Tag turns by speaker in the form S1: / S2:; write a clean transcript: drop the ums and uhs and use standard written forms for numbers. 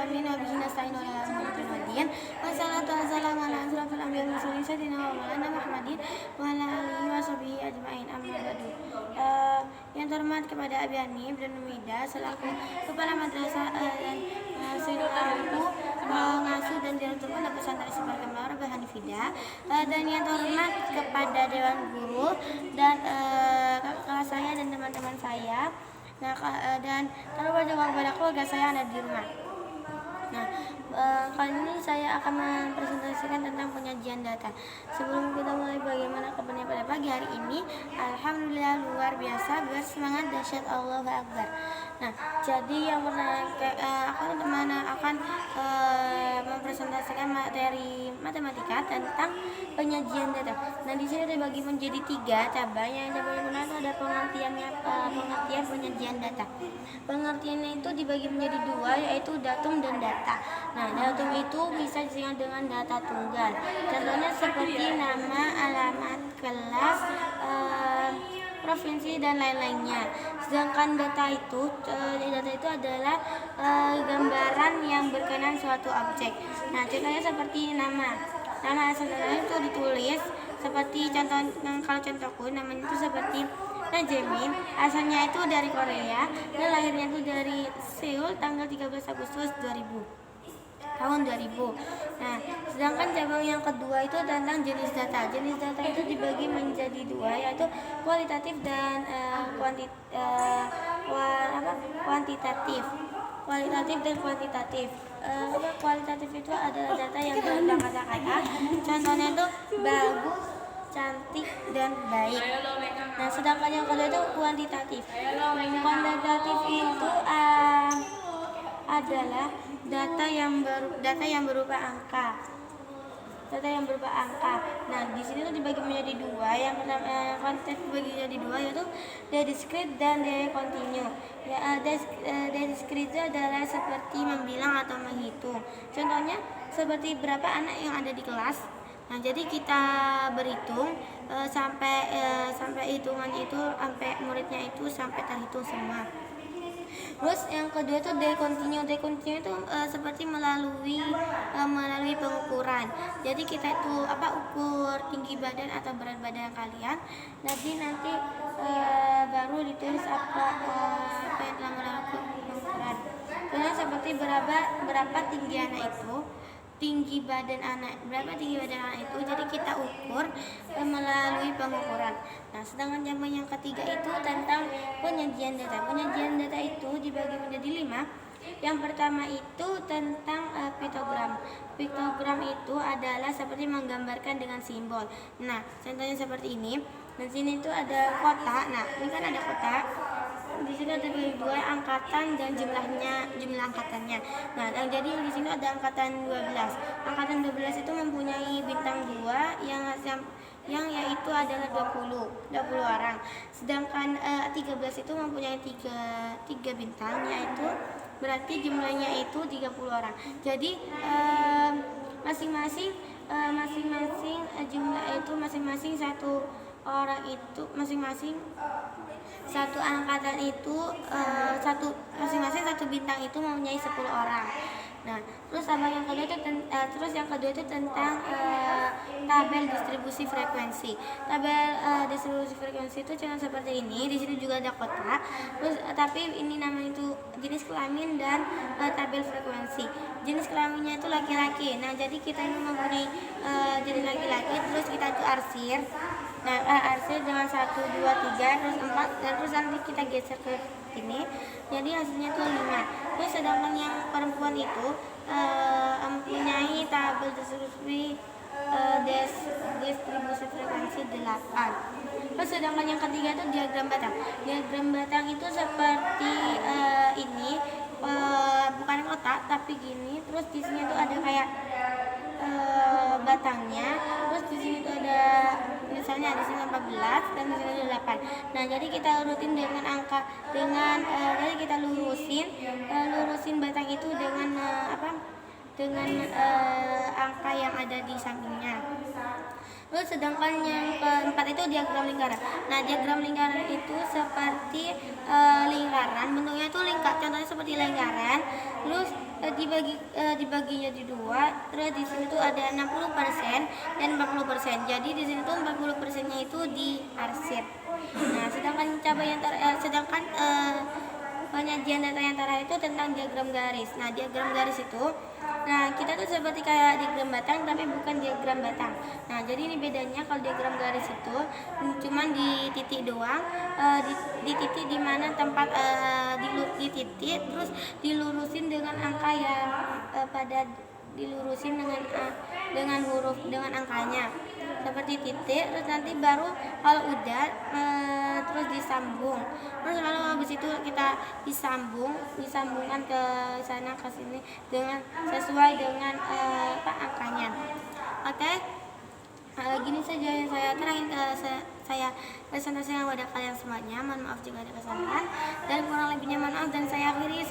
S1: alamin wa bihi nasta'in wa ala alihi wa din. Wassalatu wassalamu ala asrofil anbiya'i wal mursalin sayyidina wa maulana Muhammadin wa ala alihi wa sahbihi ajmain amma ba'du. Yang terhormat kepada Abi Hanif dan Umida selaku Kepala Madrasah dan selaku pengasuh dan direktur Pondok Pesantren Ismar Kembar Abi Hanifidah, dan yang terhormat kepada Dewan Guru dan kakak saya dan teman-teman saya. Nah, dan terlebih juga kepada keluarga saya yang ada di rumah. Nah, kali ini saya akan mempresentasikan tentang penyajian data. Sebelum kita mulai bagaimana kabarnya pada pagi hari ini, alhamdulillah luar biasa, bersemangat, dahsyat, Allahu Akbar. Nah, jadi yang pertama akan mempresentasikan materi matematika tentang penyajian data. Nah, di sini dibagi menjadi 3 cabang. Yang pertama itu ada pengertian penyajian data. Pengertiannya itu dibagi menjadi 2, yaitu datum dan data. Nah, datum itu bisa disingkat dengan data tunggal. Contohnya seperti nama, alamat, kelas, provinsi dan lain-lainnya. Sedangkan data itu adalah gambaran yang berkenaan suatu objek. Nah, contohnya seperti nama. Nama asalnya itu ditulis seperti kalau contohku namanya itu seperti Najemin, asalnya itu dari Korea dan lahirnya itu dari Seoul tanggal 13 Agustus 2000. Nah, sedangkan cabang yang kedua itu tentang jenis data. Jenis data itu dibagi menjadi 2, yaitu kualitatif dan kuantitatif. Kualitatif dan kuantitatif. Kualitatif itu adalah data yang berupa kata-kata. Contohnya itu bagus, cantik, dan baik. Nah, sedangkan yang kedua itu kuantitatif. Kuantitatif itu adalah data yang berupa angka. Nah, di sini tuh dibagi menjadi 2. Yang pertama kuantitatif dibagi menjadi 2, yaitu discrete dan continue. Ya, discrete adalah seperti membilang atau menghitung. Contohnya seperti berapa anak yang ada di kelas. Nah, jadi kita berhitung sampai hitungannya itu sampai muridnya itu sampai terhitung semua. Terus yang kedua itu decontinue. Decontinue itu seperti melalui pengukuran. Jadi kita itu ukur tinggi badan atau berat badan kalian. Nanti baru ditulis apa yang telah melakukan pengukuran. Kemudian seperti berapa tinggi anak itu. Berapa tinggi badan anak itu, jadi kita ukur melalui pengukuran. Nah, sedangkan cabang yang ketiga itu tentang penyajian data. Penyajian data itu dibagi menjadi 5. Yang pertama itu tentang piktogram. Piktogram itu adalah seperti menggambarkan dengan simbol. Nah, contohnya seperti ini. Di sini itu ada kotak. Nah, ini kan ada kotak. Di sini ada 2 angkatan dan jumlah angkatannya. Nah, jadi di sini ada angkatan 12. Angkatan 12 itu mempunyai bintang 2 yang yaitu adalah 20 orang. Sedangkan 13 itu mempunyai 3 bintang, yaitu berarti jumlahnya itu 30 orang. Jadi masing-masing jumlah itu masing-masing satu orang itu satu angkatan itu masing-masing satu bintang itu mempunyai 10 orang. Nah, terus yang kedua itu tentang tabel distribusi frekuensi. Tabel distribusi frekuensi itu contoh seperti ini. Di sini juga ada kotak. Terus tapi ini namanya itu jenis kelamin dan tabel frekuensi. Jenis kelaminnya itu laki-laki. Nah, jadi kita ini mempunyai jenis laki-laki, terus kita itu arsir. Nah, arsir dengan 1, 2, 3, terus 4, dan terus nanti kita geser ke ini. Jadi hasilnya itu 5. Terus sedangkan yang perempuan itu mempunyai tabel distribusi frekuensi 8. Terus sedangkan yang ketiga itu diagram batang. Diagram batang itu seperti ini, bukan kotak tapi gini. Terus di sini tuh ada kayak batangnya. Terus di sini tuh ada misalnya di sini 14 dan di sini ada 8. Nah, jadi kita urutin dengan jadi kita lurusin batang itu dengan dengan angka yang ada di sampingnya. Terus sedangkan yang keempat itu diagram lingkaran. Nah, diagram lingkaran itu seperti lingkaran, bentuknya itu lingkar, contohnya seperti lingkaran. Terus dibaginya di dua. Terus di sini tuh ada 60% dan 40%. Jadi di sini tuh 40%-nya itu diarsip. Nah, sedangkan penyajian data yang terakhir itu tentang diagram garis. Nah, diagram garis itu, nah kita tuh seperti kayak diagram batang tapi bukan diagram batang. Nah, jadi ini bedanya. Kalau diagram garis itu cuman di titik doang, di titik di mana tempat di titik, terus dilurusin dengan angka yang dilurusin dengan huruf dengan angkanya seperti titik. Terus nanti baru kalau udah terus disambung. Terus lalu habis itu kita disambungkan ke sana ke sini dengan sesuai dengan angkanya. Oke. Gini saja yang saya terangin saya presentasikan kepada kalian semuanya. Mohon maaf jika ada kesalahan dan kurang lebihnya mohon maaf, dan saya akhiri.